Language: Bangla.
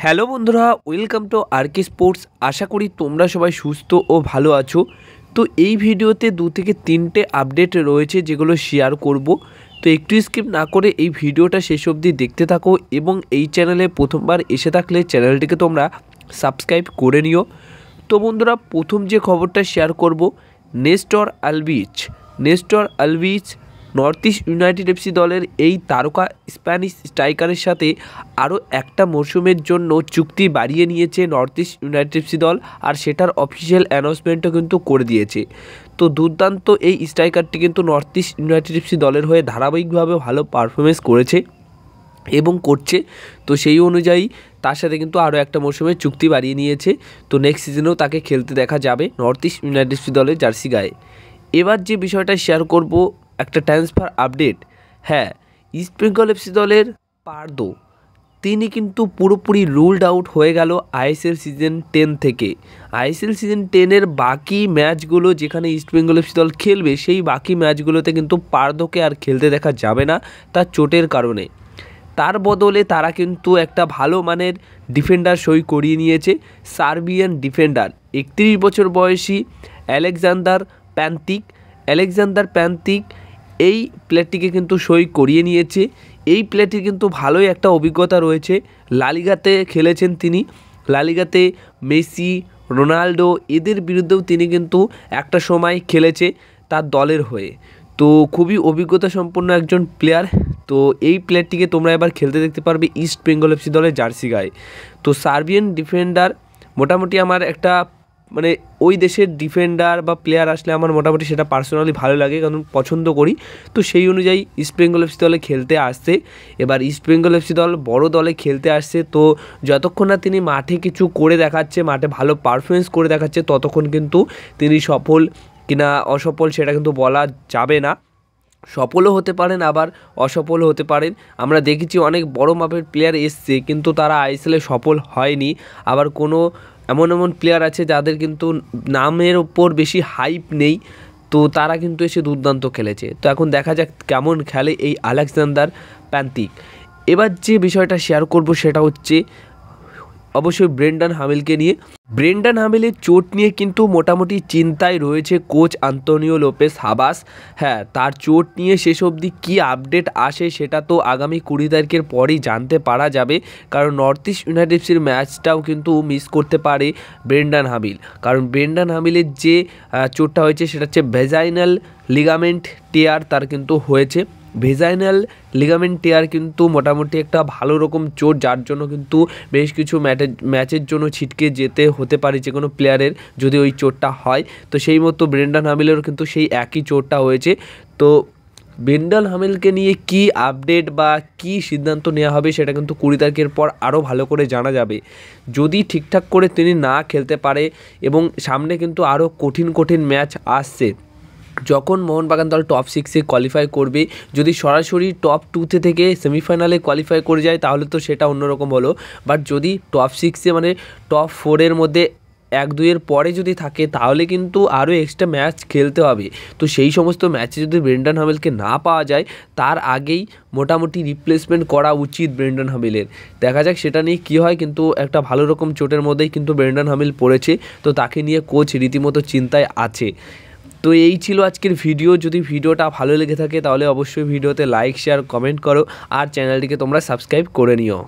হ্যালো বন্ধুরা, ওয়েলকাম টু আরকে স্পোর্টস। আশা করি তোমরা সবাই সুস্থ ও ভালো আছো। তো এই ভিডিওতে 2 থেকে 3টে আপডেট রয়েছে যেগুলো শেয়ার করব। তো একটু স্কিপ না করে এই ভিডিওটা শেষ অবধি দেখতে থাকো এবং এই চ্যানেলে প্রথমবার এসে থাকলে চ্যানেলটিকে তোমরা সাবস্ক্রাইব করে নিও। তো বন্ধুরা, প্রথম যে খবরটা শেয়ার করব, Nestor Albiach North East United FC দলের এই তারকা স্প্যানিশ স্ট্রাইকারের সাথে আরও একটা মরশুমের জন্য চুক্তি বাড়িয়ে নিয়েছে নর্থ ইস্ট ইউনাইটেড এফসি দল, আর সেটার অফিসিয়াল অ্যানাউন্সমেন্টও কিন্তু করে দিয়েছে। তো দুর্দান্ত এই স্ট্রাইকারটি কিন্তু নর্থ ইস্ট ইউনাইটেড এফসি দলের হয়ে ধারাবাহিকভাবে ভালো পারফরমেন্স করেছে এবং করছে। তো সেই অনুযায়ী তার সাথে কিন্তু আরও একটা মরশুমের চুক্তি বাড়িয়ে নিয়েছে। তো নেক্সট সিজনেও তাকে খেলতে দেখা যাবে নর্থ ইস্ট ইউনাইটেড এফসি দলের জার্সি গায়ে। এবার যে বিষয়টা শেয়ার করব, একটা ট্রান্সফার আপডেট। হ্যাঁ, ইস্ট বেঙ্গল এফসি দলের পার্দো তিনি কিন্তু পুরোপুরি রুলড আউট হয়ে গেল আইএসএল সিজন 10 থেকে। আইএসএল সিজন 10-এর বাকি ম্যাচগুলো যেখানে ইস্ট বেঙ্গল এফসি দল খেলবে, সেই বাকি ম্যাচগুলোতে কিন্তু পার্দোকে আর খেলতে দেখা যাবে না তার চোটের কারণে। তার বদলে তারা কিন্তু একটা ভালো মানের ডিফেন্ডার সই করিয়ে নিয়েছে, সার্বিয়ান ডিফেন্ডার 31 বছর বয়সী আলেকজান্ডার প্যান্তিক এই প্লেয়ারটিকে কিন্তু সই করিয়ে নিয়েছে। এই প্লেয়ারটির কিন্তু ভালোই একটা অভিজ্ঞতা রয়েছে, লালিগাতে খেলেছেন তিনি। লালিগাতে মেসি, রোনাল্ডো এদের বিরুদ্ধেও তিনি কিন্তু একটা সময় খেলেছে তার দলের হয়ে। তো খুবই অভিজ্ঞতা সম্পন্ন একজন প্লেয়ার। তো এই প্লেয়ারটিকে তোমরা এবার খেলতে দেখতে পারবে ইস্ট বেঙ্গল এফসি দলের জার্সি গায়ে। তো সার্বিয়ান ডিফেন্ডার মোটামুটি আমার একটা ওই দেশের ডিফেন্ডার বা প্লেয়ার আসলে আমার মোটামুটি সেটা পার্সোনালি ভালো লাগে, কারণ পছন্দ করি। তো সেই অনুযায়ী ইস্ট বেঙ্গল এফসি দলে খেলতে আসছে। এবার ইস্ট বেঙ্গল এফসি দল বড় দলে খেলতে আসছে, তো যতক্ষণ না তিনি মাঠে কিছু করে দেখাচ্ছে, মাঠে ভালো পারফরমেন্স করে দেখাচ্ছে, ততক্ষণ কিন্তু তিনি সফল কিনা অসফল সেটা কিন্তু বলা যাবে না। সফলও হতে পারেন, আবার অসফলও হতে পারেন। আমরা দেখেছি অনেক বড় মাপের প্লেয়ার এসছে কিন্তু তারা আইএসএলে সফল হয়নি। আবার কোনো এমন প্লেয়ার আছে যাদের কিন্তু নামের ওপর বেশি হাইপ নেই, তো তারা কিন্তু এসে দুর্দান্ত খেলেছে। তো এখন দেখা যাক কেমন খেলে এই আলেকজান্ডার প্যান্তিক। এবার যে বিষয়টা শেয়ার করব সেটা হচ্ছে অবশ্যই ব্রেন্ডন হামিলকে নিয়ে। ব্রেন্ডন হামিলের চোট নিয়ে কিন্তু মোটামুটি চিন্তায় রয়েছে কোচ আন্তোনিও লোপেস হাবাস। হ্যাঁ, তার চোট নিয়ে শেষ অবধি কী আপডেট আসে সেটা তো আগামী 20 তারিখের পরেই জানতে পারা যাবে, কারণ নর্থ ইস্ট ইউনাইটেড এফসির ম্যাচটাও কিন্তু মিস করতে পারে ব্রেন্ডন হামিল। কারণ ব্রেন্ডন হামিলের যে চোটটা হয়েছে সেটা হচ্ছে ভেজাইনাল লিগামেন্ট টিয়ার তার কিন্তু হয়েছে। ভেজাইনাল লিগামেন্ট টিয়ার কিন্তু মোটামুটি একটা ভালো রকম চোট, যার জন্য কিন্তু বেশ কিছু ম্যাচের জন্য ছিটকে যেতে হতে পারে যে কোনো প্লেয়ারের যদি ওই চোটটা হয়। তো সেই মতো ব্রেন্ডন হামিলেরও কিন্তু সেই একই চোটটা হয়েছে। তো ব্রেন্ডন হামিলকে নিয়ে কি আপডেট বা কি সিদ্ধান্ত নেওয়া হবে সেটা কিন্তু 20 তারিখের পর আরও ভালো করে জানা যাবে। যদি ঠিকঠাক করে তিনি না খেলতে পারে, এবং সামনে কিন্তু আরও কঠিন ম্যাচ আসছে, যখন মোহনবাগান দল টপ 6-এ কোয়ালিফাই করবে, যদি সরাসরি টপ 2 থেকে সেমিফাইনালে কোয়ালিফাই করে যায় তাহলে তো সেটা অন্যরকম হলো। বাট যদি টপ 6-এ টপ 4-এর মধ্যে 1-2-এর পরে যদি থাকে তাহলে কিন্তু আরও এক্সট্রা ম্যাচ খেলতে হবে। তো সেই সমস্ত ম্যাচে যদি ব্রেন্ডন হামিলকে না পাওয়া যায়, তার আগেই মোটামুটি রিপ্লেসমেন্ট করা উচিত ব্রেন্ডন হামিলের। দেখা যাক সেটা নিয়ে কী হয়, কিন্তু একটা ভালো রকম চোটের মধ্যেই কিন্তু ব্রেন্ডন হামিল পড়েছে। তো তাকে নিয়ে কোচ রীতিমতো চিন্তায় আছে। তো এই ছিল আজকের ভিডিও। যদি ভিডিওটা ভালো লেগে থাকে তাহলে অবশ্যই ভিডিওতে লাইক, শেয়ার, কমেন্ট করো, আর চ্যানেলটিকে তোমরা সাবস্ক্রাইব করে নিও।